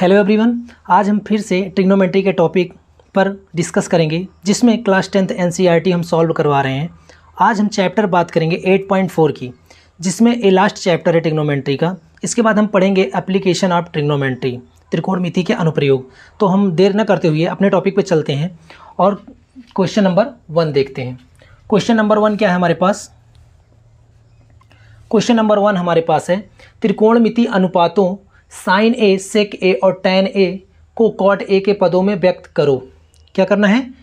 Hello everyone, आज हम फिर से ट्रिग्नोमेट्री के टॉपिक पर डिस्कस करेंगे जिसमें क्लास 10th एनसीईआरटी हम सॉल्व करवा रहे हैं। आज हम चैप्टर बात करेंगे 8.4 की, जिसमें ये लास्ट चैप्टर है ट्रिग्नोमेट्री का। इसके बाद हम पढ़ेंगे एप्लीकेशन ऑफ ट्रिग्नोमेट्री, त्रिकोणमिति के अनुप्रयोग। तो हम देर न करते हुए अपने टॉपिक पर चलते हैं और क्वेश्चन नंबर 1 देखते हैं। क्वेश्चन नंबर 1 क्या है हमारे पास? क्वेश्चन नंबर 1 हमारे पास है, त्रिकोणमिति अनुपातों साइन ए, सेक ए और टैन ए को कॉट ए के पदों में व्यक्त करो। क्या करना है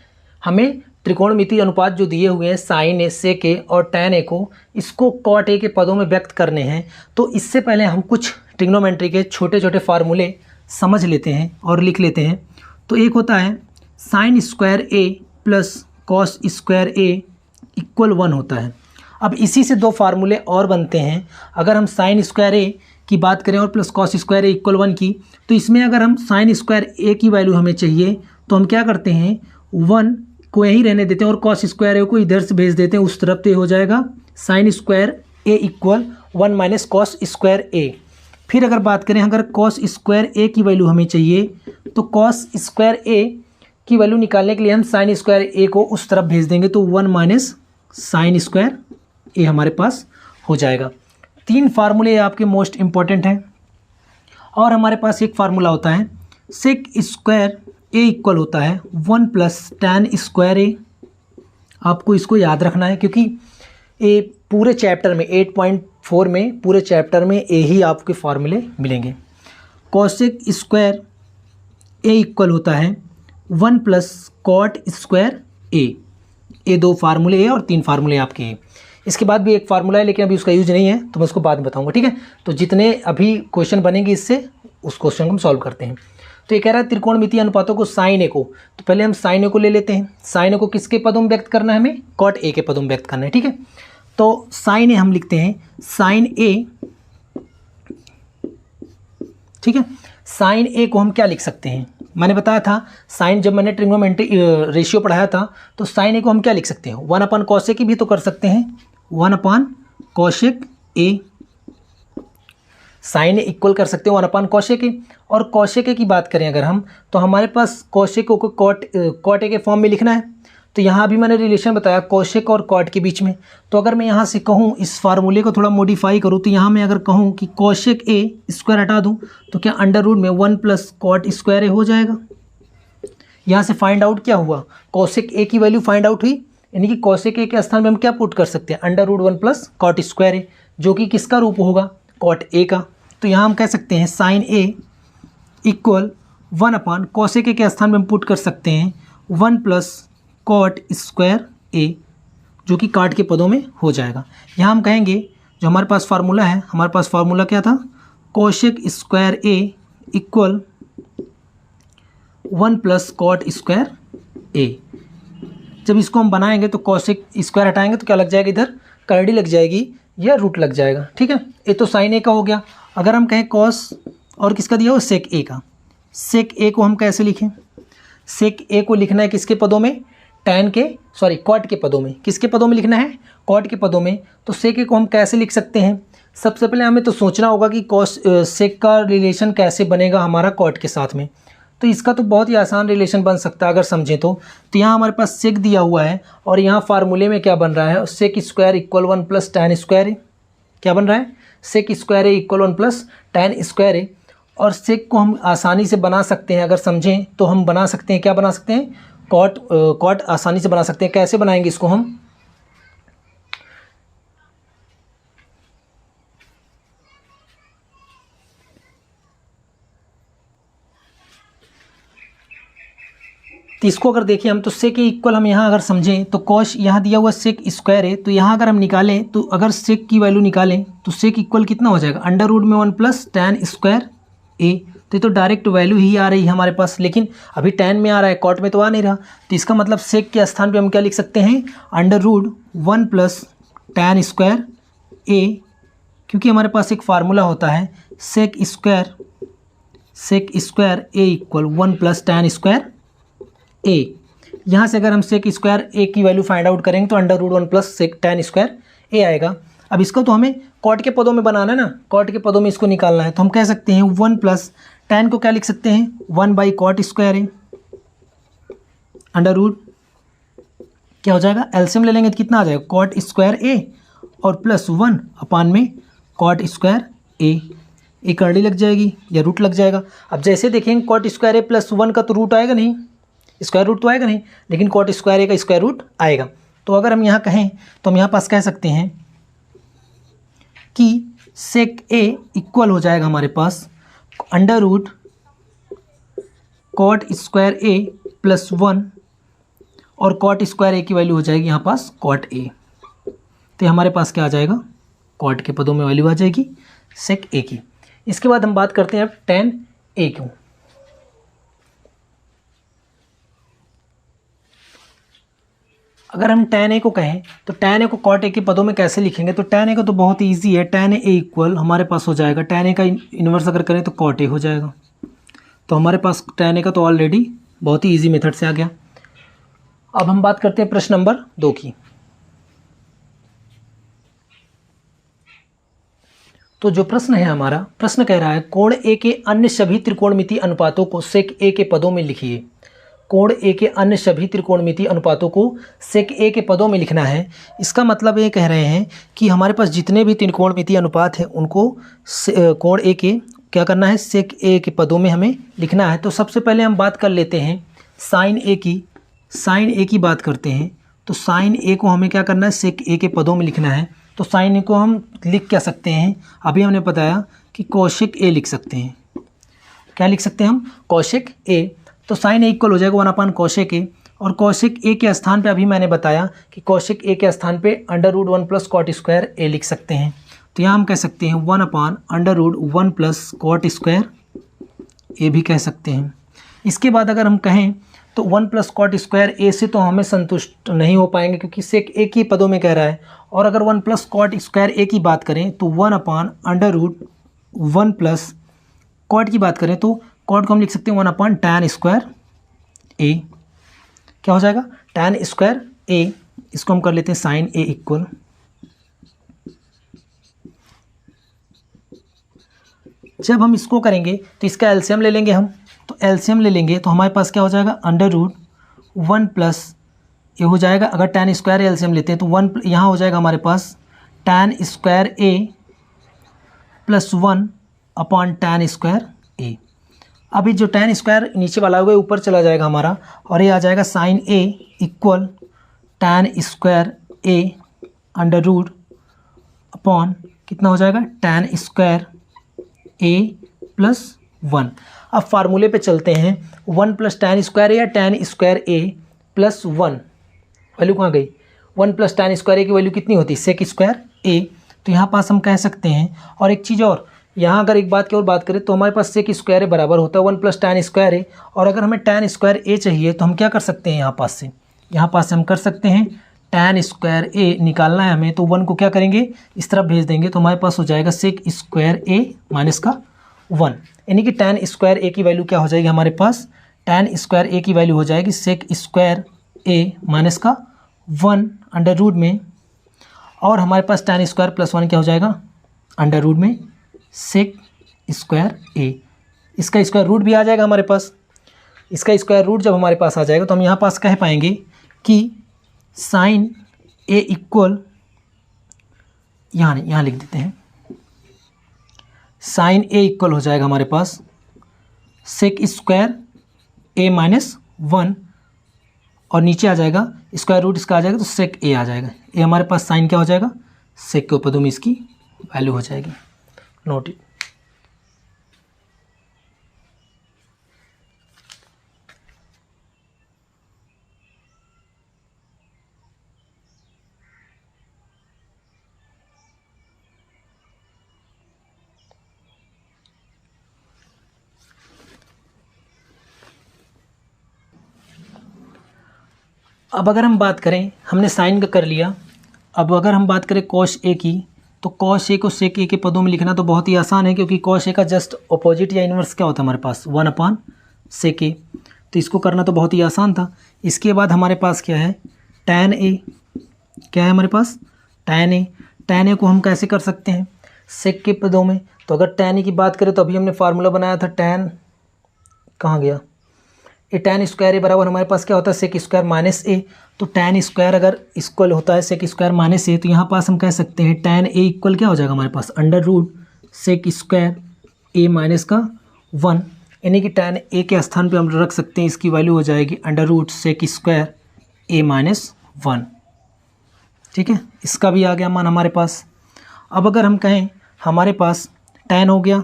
हमें? त्रिकोणमिति अनुपात जो दिए हुए हैं साइन ए, सेक ए और टैन ए को, इसको कॉट ए के पदों में व्यक्त करने हैं। तो इससे पहले हम कुछ ट्रिग्नोमेट्री के छोटे छोटे फार्मूले समझ लेते हैं और लिख लेते हैं। तो एक होता है sine square A plus cos square A equal 1 होता है। अब इसी से दो फार्मूले और बनते हैं। अगर हम साइन स्क्वायर ए की बात करें और plus cos square A equal 1 की, तो इसमें अगर हम साइन स्क्वायर ए की वैल्यू हमें चाहिए तो हम क्या करते हैं, 1 को यहीं रहने देते हैं और कॉस स्क्वायर ए को इधर से भेज देते हैं उस तरफ। तो ये हो जाएगा sine square A equal 1 minus cos square ए। फिर अगर बात करें, अगर कॉस स्क्वायर ए की वैल्यू हमें चाहिए तो कॉस स्क्वायर ए की वैल्यू निकालने के लिए हम साइन स्क्वायर ए को उस तरफ भेज देंगे, तो 1 माइनस साइन स्क्वायर ए हमारे पास हो जाएगा। 3 फार्मूले आपके मोस्ट इम्पॉर्टेंट हैं। और हमारे पास एक फार्मूला होता है सेक स्क्वायर ए इक्वल होता है 1 प्लस टैन स्क्वायर ए। आपको इसको याद रखना है क्योंकि ये पूरे चैप्टर में 8.4 में पूरे चैप्टर में ए ही आपके फार्मूले मिलेंगे। कॉसेक स्क्वायर ए इक्वल होता है 1 प्लस कॉट स्क्वायर ए। ये 2 फार्मूले ए और 3 फार्मूले आपके हैं। इसके बाद भी एक फार्मूला है लेकिन अभी उसका यूज नहीं है, तो मैं उसको बाद में बताऊंगा, ठीक है। तो जितने अभी क्वेश्चन बनेंगे इससे उस क्वेश्चन को हम सॉल्व करते हैं। तो ये कह रहा है त्रिकोणमितीय अनुपातों को साइन ए को, तो पहले हम साइन ए को ले लेते हैं। साइन ए को किसके पदों में व्यक्त करना है? हमें कॉट ए के पदों में व्यक्त करना है, ठीक है। तो साइन ए हम लिखते हैं साइन ए, ठीक है। साइन ए को हम क्या लिख सकते हैं? मैंने बताया था साइन, जब मैंने ट्रिग्नोमेट्री रेशियो पढ़ाया था तो साइन ए को हम क्या लिख सकते हैं? 1 अपन कॉसेक भी तो कर सकते हैं, 1 अपन cosec A. Sine A equal कर सकते हैं 1 अपन कॉसेक ए। और कॉसेक ए की बात करें अगर हम, तो हमारे पास कॉसेक को कॉट ए के फॉर्म में लिखना है। तो यहाँ भी मैंने रिलेशन बताया कॉसेक और कॉट के बीच में। तो अगर मैं यहाँ से कहूँ इस फार्मूले को थोड़ा मॉडिफाई करूँ, तो यहाँ मैं अगर कहूँ कि कॉसेक ए स्क्वायर हटा दूँ तो क्या अंडर रूट में 1 प्लस कॉट स्क्वायर ए हो जाएगा। यहाँ से फाइंड आउट क्या हुआ? कॉसेक ए की वैल्यू फाइंड आउट हुई, यानी कि कॉसेक ए के स्थान में हम क्या पुट कर सकते हैं? Under root 1 plus cot square A, जो कि किसका रूप होगा? कॉट ए का। तो यहाँ हम कह सकते हैं sine A equal 1 upon cosec A के स्थान में हम पुट कर सकते हैं 1 प्लस कॉट स्क्वायर ए, जो कि काट के पदों में हो जाएगा। यहाँ हम कहेंगे जो हमारे पास फार्मूला है, हमारे पास फार्मूला क्या था? Cosec square A equal 1 plus cot square ए। जब इसको हम बनाएंगे तो कॉसेक स्क्वायर हटाएंगे तो क्या लग जाएगा? इधर करड़ी लग जाएगी या रूट लग जाएगा, ठीक है। ये तो साइन ए का हो गया। अगर हम कहें कॉस और किसका दिया हो? सेक ए का। सेक ए को हम कैसे लिखें? सेक ए को लिखना है किसके पदों में? कॉट के पदों में। किसके पदों में लिखना है? कॉट के पदों में। तो सेक ए को हम कैसे लिख सकते हैं? सबसे पहले हमें तो सोचना होगा कि सेक का रिलेशन कैसे बनेगा हमारा कॉट के साथ में। तो इसका तो बहुत ही आसान रिलेशन बन सकता है अगर समझें तो। यहाँ हमारे पास सेक दिया हुआ है और यहाँ फार्मूले में क्या बन रहा है? Sec square equal 1 plus tan square A. क्या बन रहा है? Sec square A equal 1 plus tan square A. और सेक को हम आसानी से बना सकते हैं, अगर समझें तो हम बना सकते हैं, क्या बना सकते हैं? कॉट आसानी से बना सकते हैं। कैसे बनाएंगे इसको हम? तो इसको अगर देखें हम, तो सेक इक्वल हम यहाँ अगर समझें तो कॉस यहाँ दिया हुआ सेक स्क्वायर है, तो यहाँ अगर हम निकालें तो अगर सेक की वैल्यू निकालें तो सेक इक्वल कितना हो जाएगा? अंडर रूट में 1 प्लस टैन स्क्वायर ए। तो ये तो डायरेक्ट वैल्यू ही आ रही है हमारे पास, लेकिन अभी टैन में आ रहा है, कॉट में तो आ नहीं रहा। तो इसका मतलब सेक के स्थान पे हम क्या लिख सकते हैं? Under root 1 plus tan square A, क्योंकि हमारे पास एक फार्मूला होता है sec square A equal 1 plus tan square A. यहाँ से अगर हम सेक स्क्वायर ए की वैल्यू फाइंड आउट करेंगे तो under root 1 plus sec tan square A आएगा। अब इसको तो हमें कॉट के पदों में बनाना है ना, कॉट के पदों में इसको निकालना है, तो हम कह सकते हैं 1 प्लस tan को क्या लिख सकते हैं 1/cot square A under root क्या हो जाएगा, एलसीएम ले लेंगे तो कितना आ जाएगा कॉट स्क्वायर ए और प्लस 1 अपान में कॉट स्क्वायर ए, एक अर्डी लग जाएगी या रूट लग जाएगा। अब जैसे देखेंगे कॉट स्क्वायर ए प्लस 1 का तो रूट आएगा नहीं, स्क्वायर रूट तो आएगा नहीं, लेकिन कॉट स्क्वायर ए का स्क्वायर रूट आएगा। तो अगर हम यहाँ कहें तो हम यहाँ पास कह सकते हैं कि सेक ए इक्वल हो जाएगा हमारे पास under root cot square A plus 1 और कॉट स्क्वायर ए की वैल्यू हो जाएगी यहाँ पास कॉट ए, तो हमारे पास क्या आ जाएगा कॉट के पदों में वैल्यू आ जाएगी सेक ए की। इसके बाद हम बात करते हैं अब tan ए क्यों। अगर हम tan ए को कहें तो tan ए को cot ए के पदों में कैसे लिखेंगे, तो tan ए को तो बहुत ईजी है, tan ए इक्वल हमारे पास हो जाएगा, tan ए का इन्वर्स अगर करें तो cot ए हो जाएगा। तो हमारे पास tan ए का तो ऑलरेडी बहुत ही ईजी मेथड से आ गया। अब हम बात करते हैं प्रश्न नंबर 2 की। तो जो प्रश्न है हमारा, प्रश्न कह रहा है कोण ए के अन्य सभी त्रिकोणमितीय अनुपातों को सेक ए के पदों में लिखिए। कोण ए के अन्य सभी त्रिकोणमितीय अनुपातों को सेक ए के पदों में लिखना है। इसका मतलब ये कह रहे हैं कि हमारे पास जितने भी त्रिकोणमितीय अनुपात हैं उनको कोण ए के क्या करना है सेक ए के पदों में हमें लिखना है। तो सबसे पहले हम बात कर लेते हैं साइन ए की, साइन ए की बात करते हैं। तो साइन ए को हमें क्या करना है सेक ए के पदों में लिखना है। तो साइन ए को हम लिख क्या सकते हैं, अभी हमने बताया कि कौशिक ए लिख सकते हैं। क्या लिख सकते हैं हम कौशिक ए। तो साइन ए इक्वल हो जाएगा 1 कौशिक ए, और कौशिक ए के स्थान पे अभी मैंने बताया कि कौशिक ए के स्थान पे under root 1 plus cot square A लिख सकते हैं। तो यहाँ हम कह सकते हैं 1/√1 प्लस कॉट स्क्वायर ए भी कह सकते हैं। इसके बाद अगर हम कहें तो 1 प्लस कॉट स्क्वायर ए से तो हमें संतुष्ट नहीं हो पाएंगे क्योंकि सेक ए की पदों में कह रहा है, और अगर 1 प्लस कॉट स्क्वायर ए की बात करें तो 1/√1 प्लस कॉट की बात करें तो कॉट को हम लिख सकते हैं 1/tan स्क्वायर ए। क्या हो जाएगा tan स्क्वायर ए, इसको हम कर लेते हैं साइन ए इक्वल, जब हम इसको करेंगे तो इसका एलसीएम ले लेंगे हम, तो एलसीएम ले लेंगे तो हमारे पास क्या हो जाएगा अंडर रूट 1 प्लस ये हो जाएगा, अगर tan स्क्वायर एलसीएम लेते हैं तो 1 यहाँ हो जाएगा हमारे पास tan square A plus 1/tan square ए। अभी जो tan स्क्वायर नीचे वाला होगा ऊपर चला जाएगा हमारा, और ये आ जाएगा sign A equal tan square A under root upon कितना हो जाएगा tan स्क्वायर ए प्लस 1। अब फार्मूले पे चलते हैं, 1 प्लस tan स्क्वायर ए या tan square A plus 1 value कहाँ गई, 1 प्लस tan स्क्वायर ए की वैल्यू कितनी होती है सेक स्क्वायर ए। तो यहाँ पास हम कह सकते हैं, और एक चीज़ और यहाँ अगर एक बात की और बात करें तो हमारे पास सेक स्क्वायर ए बराबर होता है 1 प्लस tan स्क्वायर ए, और अगर हमें tan स्क्वायर ए चाहिए तो हम क्या कर सकते हैं यहाँ पास से हम कर सकते हैं tan स्क्वायर ए निकालना है हमें, तो 1 को क्या करेंगे इस तरफ भेज देंगे तो हमारे पास हो जाएगा सेक स्क्वायर ए माइनस का 1, यानी कि tan स्क्वायर ए की वैल्यू क्या हो जाएगी हमारे पास, tan स्क्वायर ए की वैल्यू हो जाएगी सेक स्क्वायर ए माइनस का 1 अंडर रूट में, और हमारे पास tan स्क्वायर प्लस 1 क्या हो जाएगा अंडर रूट में सेक स्क्वायर ए। इसका स्क्वायर रूट भी आ जाएगा हमारे पास, इसका स्क्वायर रूट जब हमारे पास आ जाएगा तो हम यहाँ पास कह पाएंगे कि साइन ए इक्वल यहाँ लिख देते हैं, साइन ए इक्वल हो जाएगा हमारे पास सेक स्क्वायर ए माइनस 1, और नीचे आ जाएगा स्क्वायर रूट इसका आ जाएगा तो सेक ए आ जाएगा। ये हमारे पास साइन क्या हो जाएगा सेक के पदों में इसकी वैल्यू हो जाएगी। Note it. अब अगर हम बात करें, हमने साइन का कर लिया, अब अगर हम बात करें कॉस ए की, तो कॉस ए को सेक ए के पदों में लिखना तो बहुत ही आसान है, क्योंकि कॉस ए का जस्ट अपोजिट या इन्वर्स क्या होता है हमारे पास 1/सेक ए, तो इसको करना तो बहुत ही आसान था। इसके बाद हमारे पास क्या है tan ए, क्या है हमारे पास tan ए। tan a को हम कैसे कर सकते हैं sec के पदों में। तो अगर tan a की बात करें तो अभी हमने फार्मूला बनाया था tan, कहाँ गया, ए tan स्क्वायर ए बराबर हमारे पास क्या होता है sec स्क्वायर माइनस ए। तो tan स्क्वायर अगर इक्वल होता है sec स्क्वायर माइनस ए, तो यहाँ पास हम कह सकते हैं tan a इक्वल क्या हो जाएगा हमारे पास अंडर रूट sec स्क्वायर ए माइनस का 1, यानी कि tan a के स्थान पे हम रख सकते हैं, इसकी वैल्यू हो जाएगी अंडर रूट sec स्क्वायर ए माइनस 1। ठीक है, इसका भी आ गया मान हमारे पास। अब अगर हम कहें हमारे पास tan हो गया,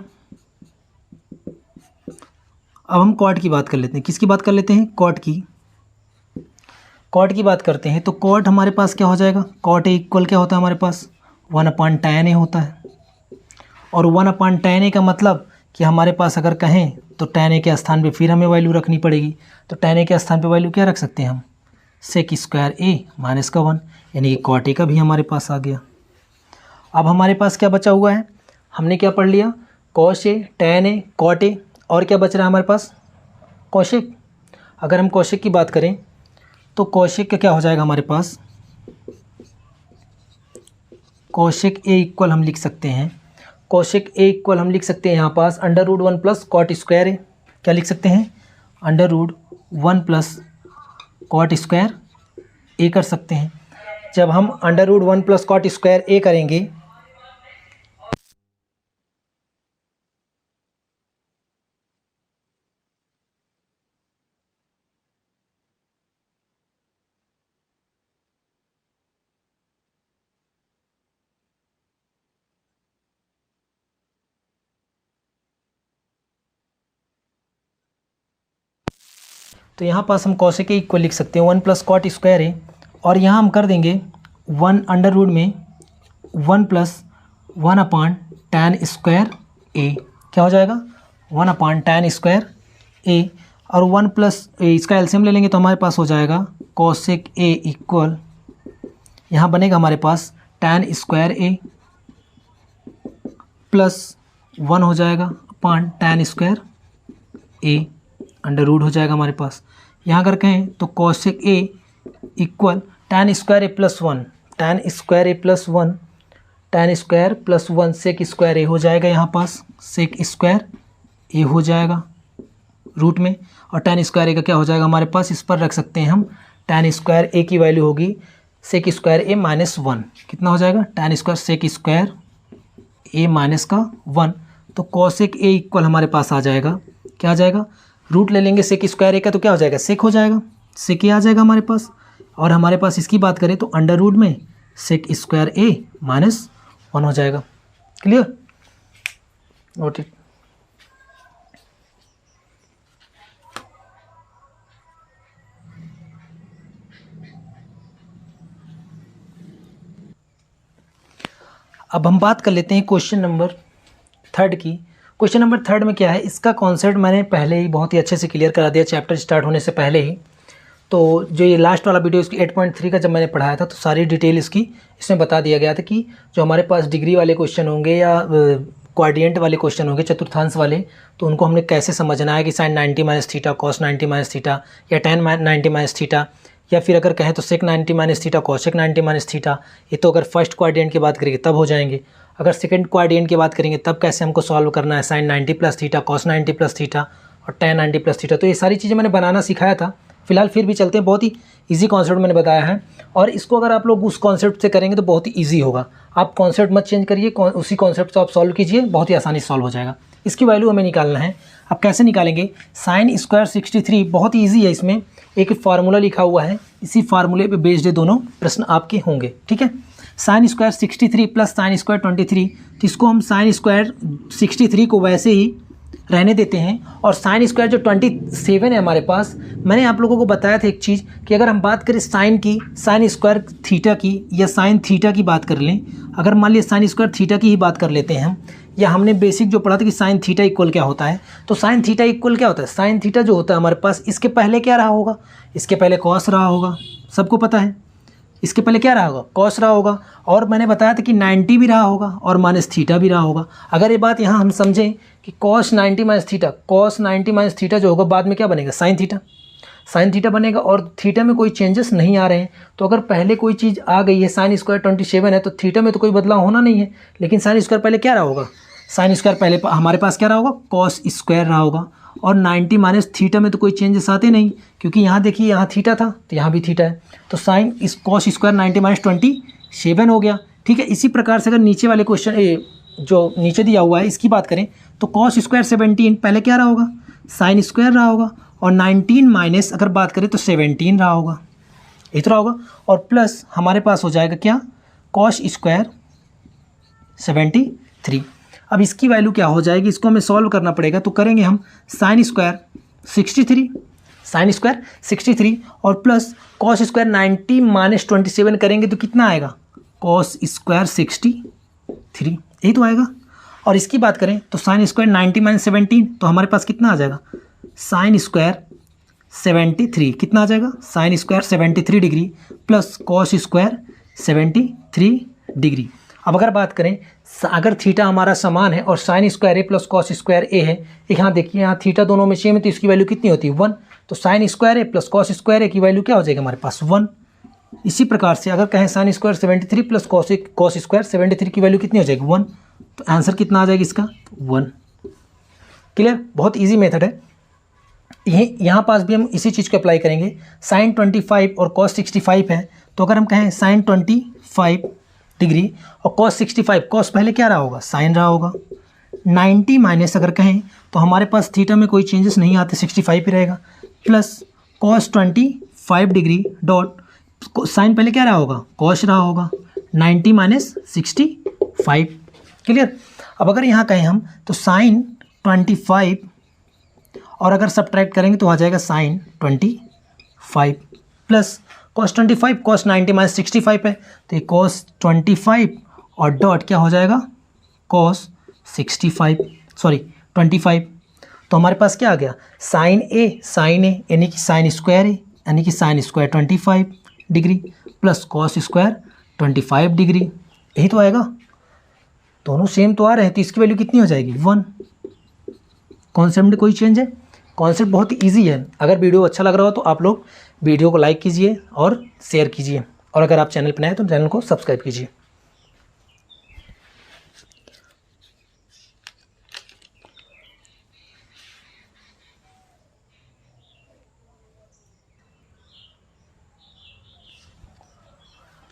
अब हम कॉट की बात कर लेते हैं। किसकी बात कर लेते हैं, कॉट की। कॉट की बात करते हैं तो कॉट हमारे पास क्या हो जाएगा, कॉट ए इक्वल क्या होता है हमारे पास 1/tan a होता है। और 1/tan a का मतलब कि हमारे पास अगर कहें तो tan a के स्थान पे फिर हमें वैल्यू रखनी पड़ेगी। तो tan a के स्थान पे वैल्यू क्या रख सकते हैं हम, sec स्क्वायर a माइनस का 1, यानी कि कॉट ए का भी हमारे पास आ गया। अब हमारे पास क्या बचा हुआ है, हमने क्या पढ़ लिया, cos a, tan a, cot a, और क्या बच रहा है हमारे पास, कौशिक। अगर हम कौशिक की बात करें तो कौशिक का क्या हो जाएगा हमारे पास, कौशिक ए इक्वल हम लिख सकते हैं, कौशिक ए इक्वल हम लिख सकते हैं यहाँ पास under root 1 plus cot square A. क्या लिख सकते हैं, under root 1 plus cot square A कर सकते हैं। जब हम under root 1 plus cot square A करेंगे तो यहाँ पास हम कौशिक के इक्वल लिख सकते हैं 1 प्लस कॉट स्क्वायर ए, और यहाँ हम कर देंगे 1 अंडर रूट में 1 प्लस 1/tan स्क्वायर ए। क्या हो जाएगा 1/tan स्क्वायर ए, और 1 प्लस इसका एलसीएम ले लेंगे तो हमारे पास हो जाएगा कौशिक ए इक्वल, यहाँ बनेगा हमारे पास tan स्क्वायर ए प्लस 1 हो जाएगा अपान tan square A, under root हो जाएगा हमारे पास। यहाँ अगर कहें तो cosec A equal tan square A plus 1, tan square A plus 1, tan square plus 1 sec square A हो जाएगा, यहाँ पास सेक स्क्वायर ए हो जाएगा रूट में, और tan स्क्वायर ए का क्या हो जाएगा हमारे पास, इस पर रख सकते हैं हम tan स्क्वायर ए की वैल्यू होगी सेक स्क्वायर ए माइनस 1। कितना हो जाएगा, tan स्क्वायर सेक स्क्वायर ए माइनस का 1। तो कौशिक ए इक्वल हमारे पास आ जाएगा, क्या आ जाएगा, रूट ले लेंगे सेक स्क्वायर ए का तो क्या हो जाएगा, सेक हो जाएगा, सेक ए आ जाएगा हमारे पास। और हमारे पास इसकी बात करें तो अंडर रूट में सेक स्क्वायर ए माइनस 1 हो जाएगा। Clear, note it. अब हम बात कर लेते हैं क्वेश्चन नंबर 3 की। क्वेश्चन नंबर 3 में क्या है, इसका कॉन्सेप्ट मैंने पहले ही बहुत ही अच्छे से क्लियर करा दिया चैप्टर स्टार्ट होने से पहले ही। तो जो ये लास्ट वाला वीडियो इसकी 8.3 का जब मैंने पढ़ाया था तो सारी डिटेल इसकी इसमें बता दिया गया था कि जो हमारे पास डिग्री वाले क्वेश्चन होंगे या क्वाड्रिएंट वाले क्वेश्चन होंगे, चतुर्थांश वाले, तो उनको हमने कैसे समझना है कि sine 90 minus theta, cos 90 minus theta, या tan 90 माइनस थीटा, या फिर अगर कहें तो sec 90 minus theta, cosec 90 minus theta. ये तो अगर फर्स्ट क्वाड्रिएंट की बात करेंगे तब हो जाएंगे। अगर सेकंड क्वाड्रिएंट की बात करेंगे तब कैसे हमको सॉल्व करना है, sine 90 plus theta, cos 90 plus theta और tan 90 प्लस थीटा। तो ये सारी चीज़ें मैंने बनाना सिखाया था। फिलहाल फिर भी चलते हैं, बहुत ही इजी कॉन्सेप्ट मैंने बताया है, और इसको अगर आप लोग उस कॉन्सेप्ट से करेंगे तो बहुत ही इजी होगा। आप कॉन्सेप्ट मत चेंज करिए, उसी कॉन्सेप्ट से आप सॉल्व कीजिए, बहुत ही आसानी से सॉल्व हो जाएगा। इसकी वैल्यू हमें निकालना है। अब कैसे निकालेंगे, साइन स्क्वायर 63 बहुत ईजी है, इसमें एक फार्मूला लिखा हुआ है, इसी फार्मूले पे बेस्ड दोनों प्रश्न आपके होंगे। ठीक है, sine square 63 plus sine square 23, तो इसको हम साइन स्क्वायर 63 को वैसे ही रहने देते हैं, और साइन स्क्वायर जो 27 है हमारे पास, मैंने आप लोगों को बताया था एक चीज़ कि अगर हम बात करें साइन की, साइन स्क्वायर थीटा की या साइन थीटा की बात कर लें, अगर मान लिया साइन स्क्वायर थीटा की ही बात कर लेते हैं हम, या हमने बेसिक जो पढ़ा था कि साइन थीटा इक्वल क्या होता है, तो साइन थीटा इक्वल क्या होता है, साइन थीटा जो होता है हमारे पास, इसके पहले क्या रहा होगा, इसके पहले कॉस रहा होगा, सबको पता है। इसके पहले क्या रहा होगा, कॉस रहा होगा, और मैंने बताया था कि 90 भी रहा होगा और माइनस थीटा भी रहा होगा। अगर ये बात यहाँ हम समझें कि cos 90 minus theta, cos 90 minus theta जो होगा बाद में क्या बनेगा, साइन थीटा। साइन थीटा बनेगा और थीटा में कोई चेंजेस नहीं आ रहे हैं। तो अगर पहले कोई चीज़ आ गई है, साइन स्क्वायर 27 है, तो थीटा में तो कोई बदलाव होना नहीं है, लेकिन साइन स्क्वायर पहले क्या रहा होगा, साइन स्क्वायर पहले हमारे पास क्या रहा होगा, कॉस स्क्वायर रहा होगा। और 90 माइनस थीटा में तो कोई चेंजेस आते नहीं, क्योंकि यहाँ देखिए यहाँ थीटा था तो यहाँ भी थीटा है, तो साइन इस कॉस स्क्वायर 90 माइनस 27 हो गया। ठीक है, इसी प्रकार से अगर नीचे वाले क्वेश्चन जो नीचे दिया हुआ है इसकी बात करें तो कॉस स्क्वायर 17 पहले क्या रहा होगा, साइन स्क्वायर रहा होगा, और 19 माइनस अगर बात करें तो 17 रहा होगा, इतना होगा, और प्लस हमारे पास हो जाएगा क्या, कॉस स्क्वायर 73। अब इसकी वैल्यू क्या हो जाएगी, इसको हमें सॉल्व करना पड़ेगा, तो करेंगे हम साइन स्क्वायर 63 और प्लस कॉस स्क्वायर 90 माइनस 27 करेंगे तो कितना आएगा, कॉस स्क्वायर 63, यही तो आएगा। और इसकी बात करें तो साइन स्क्वायर 90 माइनस 17 तो हमारे पास कितना आ जाएगा, साइन स्क्वायर 73 कितना आ जाएगा, sine square 73 degree plus cos square 73 degree. अब अगर बात करें अगर थीटा हमारा समान है और sine square A plus cos square ए है, यहाँ देखिए यहाँ थीटा दोनों में सेम है तो इसकी वैल्यू कितनी होती है 1, तो sine square A plus cos square ए की वैल्यू क्या हो जाएगी हमारे पास 1। इसी प्रकार से अगर कहें sine square 73 plus cos square 73 की वैल्यू कितनी हो जाएगी 1, तो आंसर कितना आ जाएगा इसका 1। क्लियर, बहुत ईजी मेथड है। यहाँ पास भी हम इसी चीज़ को अप्लाई करेंगे, साइन 25 और कॉस 65 है, तो अगर हम कहें साइन 25 डिग्री और कॉस 65, कॉस पहले क्या रहा होगा, साइन रहा होगा, 90 माइनस अगर कहें तो हमारे पास थीटा में कोई चेंजेस नहीं आते, 65 ही रहेगा, plus cos 25 degree dot sine पहले क्या रहा होगा, कॉस रहा होगा, 90 माइनस 65। क्लियर। अब अगर यहाँ कहें हम तो साइन 25 और अगर सब्ट्रैक्ट करेंगे तो आ जाएगा sine 25 plus cos 25, cos 90 minus 65 है तो ये कॉस 25 और डॉट क्या हो जाएगा, कॉस 25। तो हमारे पास क्या आ गया, साइन ए यानी कि साइन स्क्वायर ए यानी कि sine square 25 degree plus cos square 25 degree, यही तो आएगा। दोनों सेम तो आ रहे हैं तो इसकी वैल्यू कितनी हो जाएगी 1। कॉन्सेप्ट में कोई चेंज है, कॉन्सेप्ट बहुत ईजी है। अगर वीडियो अच्छा लग रहा हो तो आप लोग वीडियो को लाइक कीजिए और शेयर कीजिए, और अगर आप चैनल पर नए हैं तो चैनल को सब्सक्राइब कीजिए।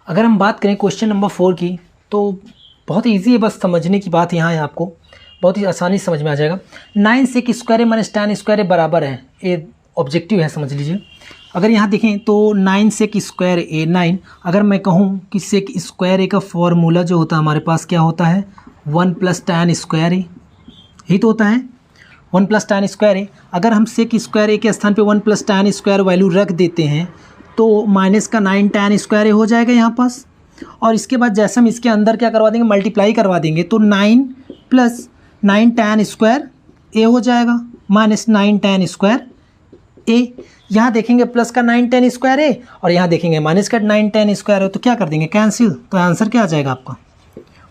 अगर हम बात करें क्वेश्चन नंबर 4 की तो बहुत ईजी है, बस समझने की बात यहाँ है, आपको बहुत ही आसानी से समझ में आ जाएगा। 9 सेक स्क्वायर ए माइनस tan स्क्वायर ए बराबर है, ये ऑब्जेक्टिव है, समझ लीजिए। अगर यहाँ देखें तो 9 सेक स्क्वायर ए 9, अगर मैं कहूँ कि सेक स्क्वायर ए का फॉर्मूला जो होता है हमारे पास क्या होता है 1 प्लस tan स्क्वायर ए, यही तो होता है 1 प्लस tan स्क्वायर ए। अगर हम सेक स्क्वायर ए के स्थान पे 1 प्लस tan स्क्वायर वैल्यू रख देते हैं तो माइनस का 9 tan स्क्वायर ए हो जाएगा यहाँ पास, और इसके बाद जैसे हम इसके अंदर क्या करवा देंगे, मल्टीप्लाई करवा देंगे, तो 9 प्लस 9 tan स्क्वायर ए हो जाएगा माइनस 9 tan स्क्वायर ए। यहाँ देखेंगे प्लस का 9 tan स्क्वायर ए और यहाँ देखेंगे माइनस का 9 tan स्क्वायर ए, तो क्या कर देंगे कैंसिल, तो आंसर क्या आ जाएगा आपका,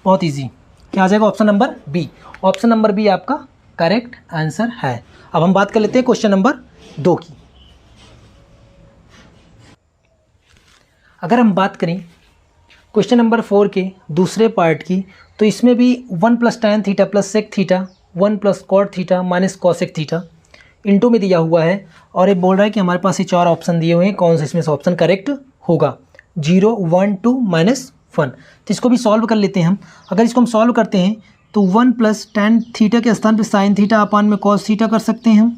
बहुत इजी, क्या आ जाएगा option number B. Option number B आपका करेक्ट आंसर है। अब हम बात कर लेते हैं क्वेश्चन नंबर 2 की। अगर हम बात करें क्वेश्चन नंबर 4 के दूसरे पार्ट की, तो इसमें भी 1 प्लस tan theta plus sec theta 1 plus cot theta minus cosec theta into में दिया हुआ है, और ये बोल रहा है कि हमारे पास ये 4 ऑप्शन दिए हुए हैं, कौन सा इसमें से ऑप्शन करेक्ट होगा, 0 1 2 माइनस 1। तो इसको भी सॉल्व कर लेते हैं हम। अगर इसको हम सॉल्व करते हैं तो 1 प्लस tan थीटा के स्थान पर साइन थीटा अपान में कॉस थीटा कर सकते हैं हम,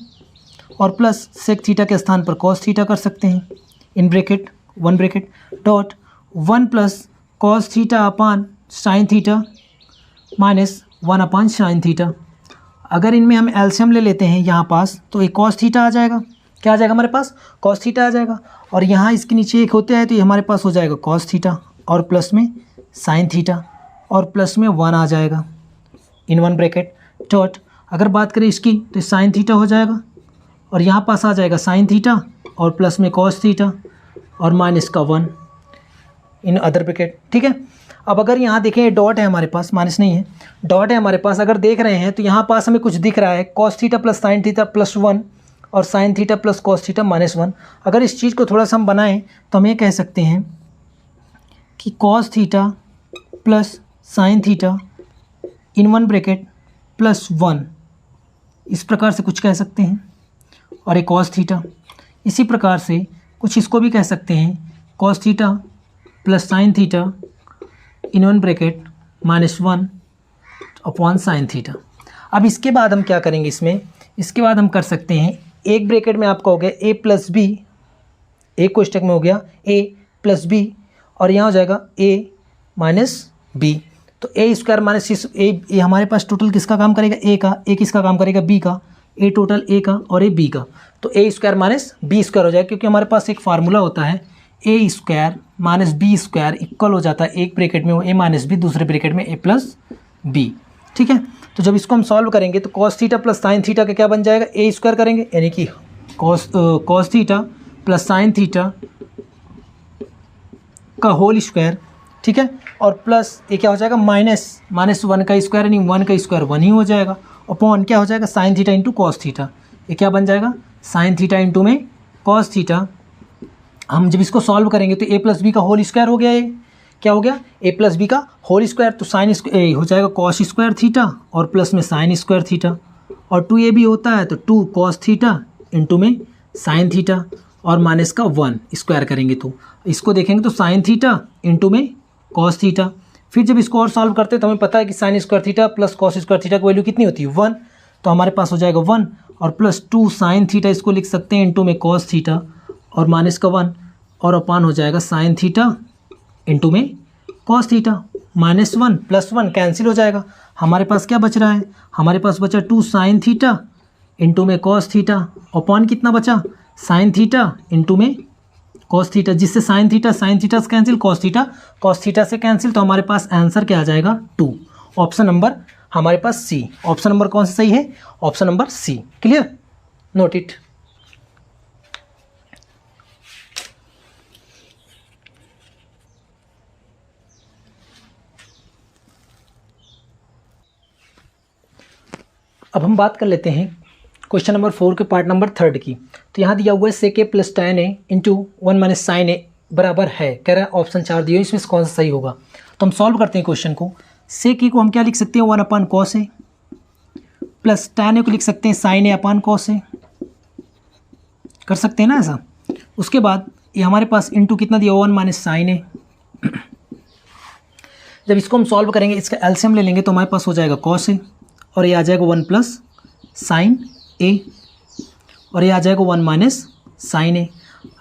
और प्लस सेक थीटा के स्थान पर कॉस थीटा कर सकते हैं, in bracket 1 bracket dot 1 plus cos theta upon sine theta minus 1 upon sine theta. अगर इनमें हम एलसीएम ले लेते हैं यहाँ पास तो एक कॉस थीटा आ जाएगा, क्या आ जाएगा हमारे पास, कॉस थीटा आ जाएगा, और यहाँ इसके नीचे एक होता है तो ये हमारे पास हो जाएगा कॉस थीटा और प्लस में साइन थीटा और प्लस में 1 आ जाएगा, इन 1 ब्रैकेट डॉट अगर बात करें इसकी तो साइन थीटा हो जाएगा, और यहाँ पास आ जाएगा साइन थीटा और प्लस में कॉस थीटा और माइनस का 1 इन अदर ब्रैकेट। ठीक है, अब अगर यहाँ देखें डॉट है हमारे पास, माइनस नहीं है, डॉट है हमारे पास, अगर देख रहे हैं तो यहाँ पास हमें कुछ दिख रहा है cos theta plus sine theta plus 1, और sine theta plus cos theta -1। अगर इस चीज़ को थोड़ा सा हम बनाएं तो हम ये कह सकते हैं कि cos theta plus sine theta in one bracket +1, इस प्रकार से कुछ कह सकते हैं, और एक कॉस थीटा। इसी प्रकार से कुछ इसको भी कह सकते हैं cos theta plus sine theta in one bracket -1 upon sine theta. अब इसके बाद हम क्या करेंगे, इसके बाद हम कर सकते हैं एक ब्रैकेट में आपका हो गया a प्लस बी, एक कोष्टक में हो गया a प्लस बी, और यहाँ हो जाएगा a माइनस बी। तो a स्क्वायर माइनस ये हमारे पास टोटल किसका काम करेगा, a का, a किसका काम करेगा, b का, a टोटल a का और a b का। तो a square minus B square हो जाएगा, क्योंकि हमारे पास एक फार्मूला होता है a square minus B square equal हो जाता है एक ब्रैकेट में a माइनस बी, दूसरे ब्रैकेट में a प्लस बी। ठीक है, तो जब इसको हम सॉल्व करेंगे तो cos theta plus sine theta का क्या बन जाएगा, a स्क्वायर करेंगे, यानी कि cos theta plus sine theta का होल स्क्वायर। ठीक है, और प्लस ये क्या हो जाएगा, -1 का स्क्वायर, यानी 1 का स्क्वायर 1 ही हो जाएगा, अपॉन क्या हो जाएगा sine theta into cos theta. ये क्या बन जाएगा, साइन थीटा इंटू में कॉस थीटा। हम जब इसको सॉल्व करेंगे तो a प्लस बी का होल स्क्वायर हो गया, ये क्या हो गया, a प्लस बी का होल स्क्वायर, तो साइन हो जाएगा कॉस स्क्वायर थीटा और प्लस में साइन स्क्वायर थीटा, और 2a भी होता है तो 2 कॉस थीटा इंटू में साइन थीटा, और माइनस का 1 स्क्वायर करेंगे तो इसको देखेंगे तो साइन थीटा इंटू में कॉस थीटा। फिर जब इसको और सॉल्व करते हैं तो हमें पता है कि sine square theta plus cos square theta की वैल्यू कितनी होती है, 1, तो हमारे पास हो जाएगा 1, और प्लस 2 साइन थीटा इसको लिख सकते हैं इंटू में कॉस थीटा, और माइनस का 1, और अपान हो जाएगा साइन थीटा इंटू में कॉस थीटा। -1 + 1 कैंसिल हो जाएगा, हमारे पास क्या बच रहा है, हमारे पास बचा 2 साइन थीटा इंटू में कॉस थीटा, अपान कितना बचा, साइन थीटा इंटू में कॉस थीटा, जिससे साइन थीटा से कैंसिल, कॉस थीटा से कैंसिल, तो हमारे पास आंसर क्या आ जाएगा 2। ऑप्शन नंबर हमारे पास सी, ऑप्शन नंबर कौन सा सही है, option number C. Clear, note it. अब हम बात कर लेते हैं क्वेश्चन नंबर 4 के पार्ट नंबर 3 की। तो यहाँ दिया हुआ है sec A plus tan a into 1 minus sine A बराबर है, कह रहा है ऑप्शन 4 दिए, इसमें से कौन सा सही होगा। तो हम सॉल्व करते हैं क्वेश्चन को। सेक ए को हम क्या लिख सकते हैं, 1 अपान कॉस ए, प्लस tan ए को लिख सकते हैं sine A upon cos A, कर सकते हैं ना ऐसा। उसके बाद ये हमारे पास इंटू कितना दिया, 1 माइनस साइन ए। जब इसको हम सॉल्व करेंगे, इसका एलसीएम ले लेंगे तो हमारे पास हो जाएगा कॉस ए, और ये आ जाएगा 1 प्लस साइन ए, और ये आ जाएगा 1 माइनस साइन ए।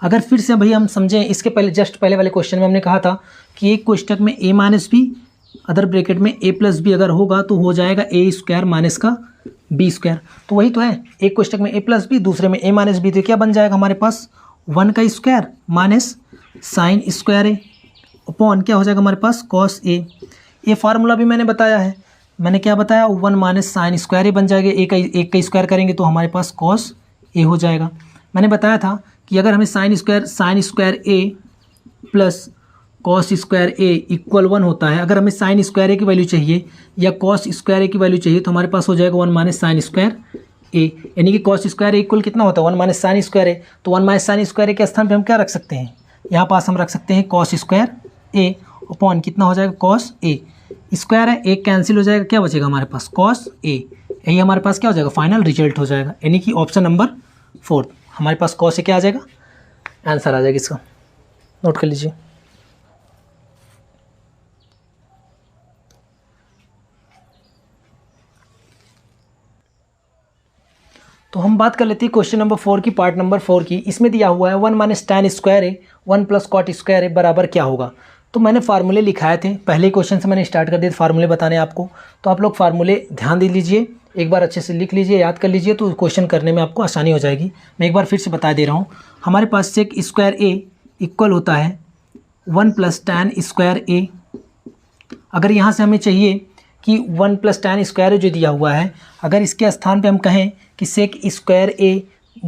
अगर फिर से भाई हम समझें, इसके पहले जस्ट पहले वाले क्वेश्चन में हमने कहा था कि एक कोष्टक में a minus B, other bracket में a प्लस बी अगर होगा तो हो जाएगा a स्क्वायर माइनस का b स्क्वायर। तो वही तो है, एक कोष्टक में a प्लस बी, दूसरे में a माइनस बी, तो क्या बन जाएगा हमारे पास 1 का स्क्वायर माइनस साइन स्क्वायर ए, अपॉन क्या हो जाएगा हमारे पास कॉस ए। ये फार्मूला भी मैंने बताया है, मैंने क्या बताया, 1 माइनस साइन स्क्वायर ए बन जाएगा, एक का स्क्वायर करेंगे तो हमारे पास कॉस ए हो जाएगा। मैंने बताया था कि अगर हमें sine square A plus cos square A equal 1 होता है, अगर हमें साइन स्क्वायर ए की वैल्यू चाहिए या कॉस स्क्वायर ए की वैल्यू चाहिए तो हमारे पास हो जाएगा 1 माइनस साइन स्क्वायर ए, यानी कि कॉस स्क्वायर ए इक्वल कितना होता है, 1 माइनस साइन स्क्वायर ए। तो 1 माइनस साइन स्क्वायर ए के स्थान पर हम क्या रख सकते हैं, यहाँ पास हम रख सकते हैं कॉस स्क्वायर ए, अपॉन कितना हो जाएगा कॉस ए, स्क्वायर है, एक कैंसिल हो जाएगा, क्या बचेगा हमारे पास कॉस ए। यही हमारे पास क्या हो जाएगा, फाइनल रिजल्ट हो जाएगा, यानी कि ऑप्शन नंबर 4 हमारे पास कॉस ए क्या आ जाएगा, आंसर आ जाएगा इसका। नोट कर लीजिए। तो हम बात कर लेते हैं क्वेश्चन नंबर 4 की, पार्ट नंबर 4 की। इसमें दिया हुआ है 1 माइनस टैन स्क्वायर ए 1 प्लस कॉट स्क्वायर ए बराबर क्या होगा। तो मैंने फार्मूले लिखाए थे, पहले क्वेश्चन से मैंने स्टार्ट कर दिया फार्मूले बताने आपको, तो आप लोग फार्मूले ध्यान दे लीजिए, एक बार अच्छे से लिख लीजिए, याद कर लीजिए, तो क्वेश्चन करने में आपको आसानी हो जाएगी। मैं एक बार फिर से बता दे रहा हूँ, हमारे पास सेक स्क्वायर ए इक्वल होता है 1 प्लस टैन स्क्वायर ए। अगर यहाँ से हमें चाहिए कि 1 प्लस टैन स्क्वायर जो दिया हुआ है, अगर इसके स्थान पे हम कहें कि सेक square A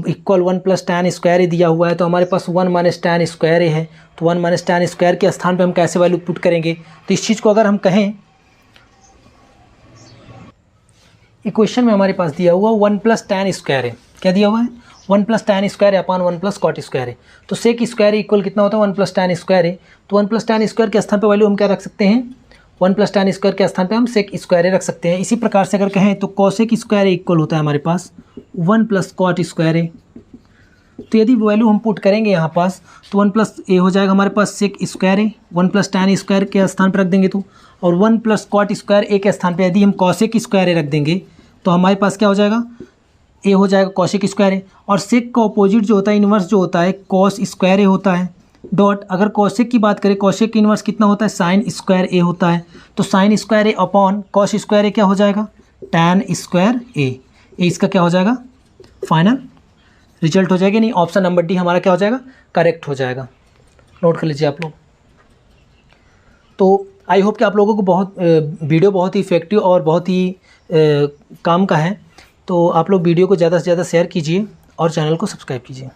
equal 1 plus tan square ए दिया हुआ है, तो हमारे पास 1 माइनस टैन स्क्वायर ए है, तो 1 माइनस टैन स्क्वायर के स्थान पे हम कैसे वैल्यू पुट करेंगे। तो इस चीज़ को अगर हम कहें, इक्वेशन में हमारे पास दिया हुआ 1 प्लस टैन स्क्वायर है, क्या दिया हुआ है 1 प्लस tan square upon 1 plus cot square है। तो सेक स्क्वायर इक्वल कितना होता है 1 प्लस tan स्क्वायर है। तो 1 प्लस tan स्क्वायर के स्थान पे वैल्यू हम क्या रख सकते हैं 1 प्लस tan स्क्वायर के स्थान पे हम सेक स्क्वायर रख सकते हैं। इसी प्रकार से अगर कहें तो कॉसेक स्क्वायर इक्वल होता है हमारे पास 1 प्लस कॉट स्क्वायर है। तो यदि वैल्यू हम पुट करेंगे यहाँ पास तो 1 प्लस ए हो जाएगा हमारे पास सेक स्क्वायर है 1 प्लस tan स्क्वायर के स्थान पर रख देंगे तो, और 1 प्लस कॉट स्क्वायर ए के स्थान पर यदि हम कॉसेक स्क्वायर रख देंगे तो हमारे पास क्या हो जाएगा ए हो जाएगा कॉसेक स्क्वायर है। और सेक का ऑपोजिट जो होता है इन्वर्स जो होता है कॉस स्क्वायर ए होता है डॉट, अगर कॉसेक की बात करें कॉसेक की इन्वर्स कितना होता है साइन स्क्वायर ए होता है। तो sine square A upon cos square A क्या हो जाएगा tan स्क्वायर ए। इसका क्या हो जाएगा फाइनल रिजल्ट हो जाएगा, नहीं ऑप्शन नंबर डी हमारा क्या हो जाएगा करेक्ट हो जाएगा। नोट कर लीजिए आप लोग। तो आई होप कि आप लोगों को वीडियो बहुत ही इफेक्टिव और बहुत ही काम का है। तो आप लोग वीडियो को ज़्यादा से ज़्यादा शेयर कीजिए और चैनल को सब्सक्राइब कीजिए।